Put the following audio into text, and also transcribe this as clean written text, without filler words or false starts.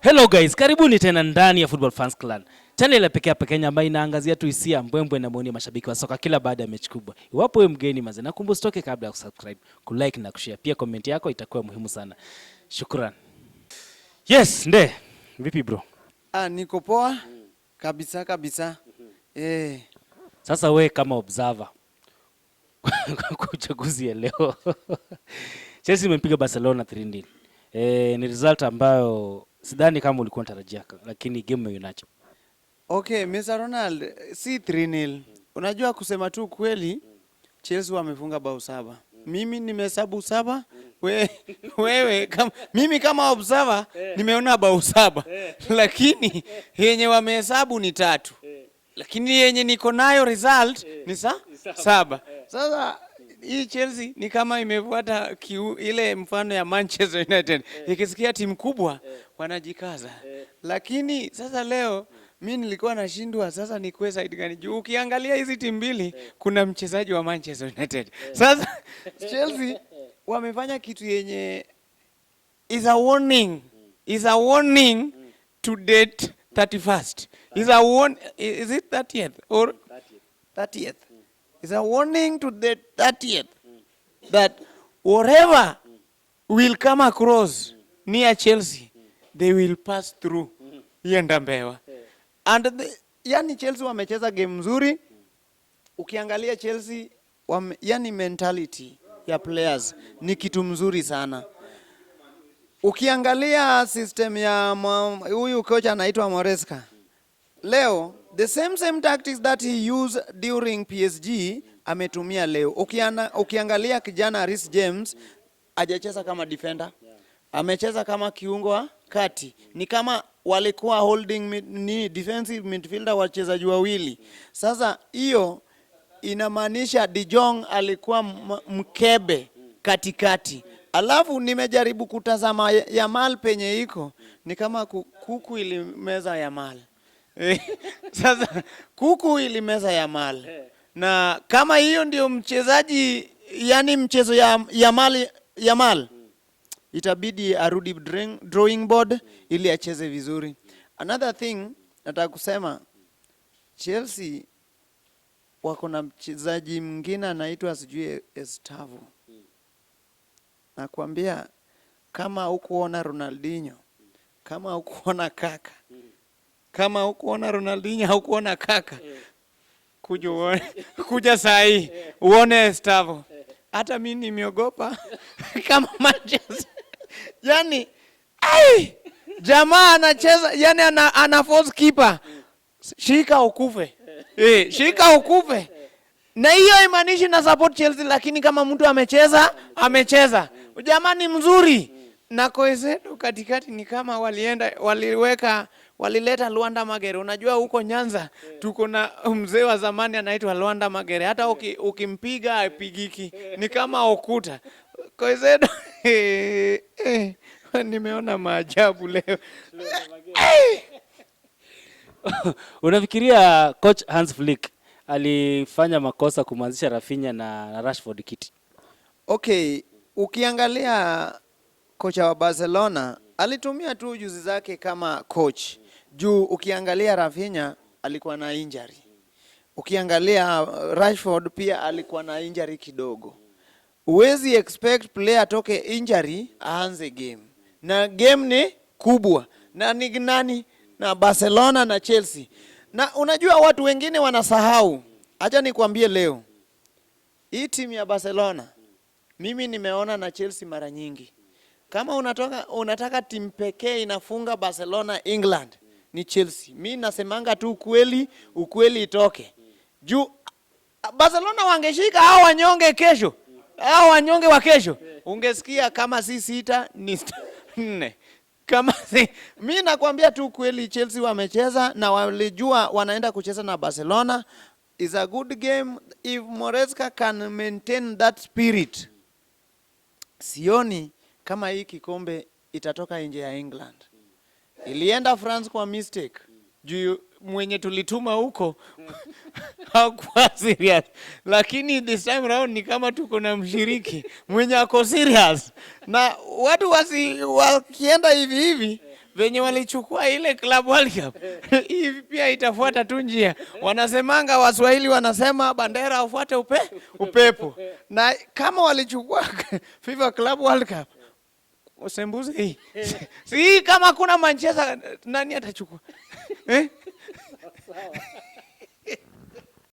Hello guys, karibuni tena ndani ya Football Fans Clan. Channel ya pekee Kenya ambayo inaangazia tu hisia, mbwembwe na maoni ya mashabiki wa soka kila baada ya mechi kubwa. Iwapo wewe mgeni maze, nakuomba usitoke kabla ya kusubscribe, kulike na kushare. Pia comment yako itakuwa muhimu sana. Shukran. Yes, nde. Vipi bro? Niko poa. Kabisa. Sasa we kama observer kwa uchaguzi ya leo. Chelsea imempiga Barcelona 3-0. Ni result ambayo sidhani kama ulikuwa unatarajia, lakini game imenacho. Okay, Mr. Ronald, si 3-0. Unajua kusema tu kweli, Chelsea wamefunga bao 7. Mimi nimehesabu 7. Wewe kama mimi kama observer nimeona bao 7. Lakini yenye wamehesabu ni 3. Lakini yenye niko nayo result ni 7. Sasa hii Chelsea ni kama imefuata ile mfano ya Manchester United. Ikisikia timu kubwa wanajikaza. Lakini sasa leo mimi nilikuwa nashindwa sasa ni kwa side gani juu. Ukiangalia hizi timu mbili kuna mchezaji wa Manchester United. Sasa Chelsea wamefanya kitu yenye is a warning to date 31st. Is it 30th or 30th? It's a warning to the 30th that whatever will come across near Chelsea, they will pass through. Yenda mbewa. And yani Chelsea wamecheza game nzuri. Ukiangalia Chelsea yani mentality ya players ni kitu mzuri sana. Ukiangalia system ya huyu kocha anaitwa Moresca. Leo the same tactics that he used during PSG ametumia leo. Ukiangalia kijana Reece James hajacheza kama defender. Amecheza kama kiungo wa kati. Ni kama walikuwa holding defensive midfielder wachezaji wawili. Sasa hiyo inamaanisha De Jong alikuwa mkebe katikati. Alafu nimejaribu kutazama Yamal penye iko ni kama kuku ilimeza Yamal. Sasa kuku ilimeza Yamal. Na kama hiyo ndio mchezaji yani mchezo ya Yamal itabidi arudi drawing board ili acheze vizuri. Another thing nataka kusema Chelsea wako na mchezaji mwingine anaitwa sijui Estavo. Nakwambia kama hukuona Ronaldinho, kama hukuona Kaka, kama hukuona Ronaldinho haukuona Kaka, kuja saa hii uone Estavo. Hata mimi nimeogopa kama Manchester. Yani jamaa anacheza yani ana force keeper. Shika ukufe. Shika ukufe. Na hiyo imaanishi na support Chelsea, lakini kama mtu amecheza. Jamaa ni mzuri. Na Koesedo katikati ni kama walileta Luanda Magere. Unajua huko Nyanza tuko na mzee wa zamani anaitwa Luanda Magere. Hata ukimpiga haipigiki. Ni kama ukuta. Koesedo nimeona maajabu leo. Unafikiria coach Hans Flick alifanya makosa kumwanzisha Rafinha na Rashford kiti? Okay, ukiangalia kocha wa Barcelona alitumia tu ujuzi zake kama coach. Juu ukiangalia Rafinha alikuwa na injury. Ukiangalia Rashford pia alikuwa na injury kidogo. Uwezi expect player toke injury aanze game. Na game ni kubwa. Na ni nani? Na Barcelona na Chelsea. Na unajua watu wengine wanasahau. Acha nikwambie leo. Hii timu ya Barcelona mimi nimeona na Chelsea mara nyingi. Kama unataka timu pekee inafunga Barcelona England ni Chelsea. Mimi nasemanga tu ukweli itoke. Juu Barcelona wangeshika hao wanyonge kesho. Hao wanyonge wa kesho. Ungesikia kama si 6 ni 4. Kama mimi nakwambia tu kweli Chelsea wamecheza na walijua wanaenda kucheza na Barcelona. Is a good game if Moresca can maintain that spirit. Sioni kama hii kikombe itatoka nje ya England. Ilienda France kwa mistake. Juu mwenye tulituma huko hakuwa serious. Lakini this time round ni kama tuko na mshiriki mwenye ako serious. Na watu wakienda hivi venye walichukua ile Club World Cup hivi pia itafuata tu njia. Wanasemanga Waswahili wanasema bandera ufuate upepo. Na kama walichukua FIFA Club World Cup usembuzi hii. Si kama kuna Manchester nani atachukua?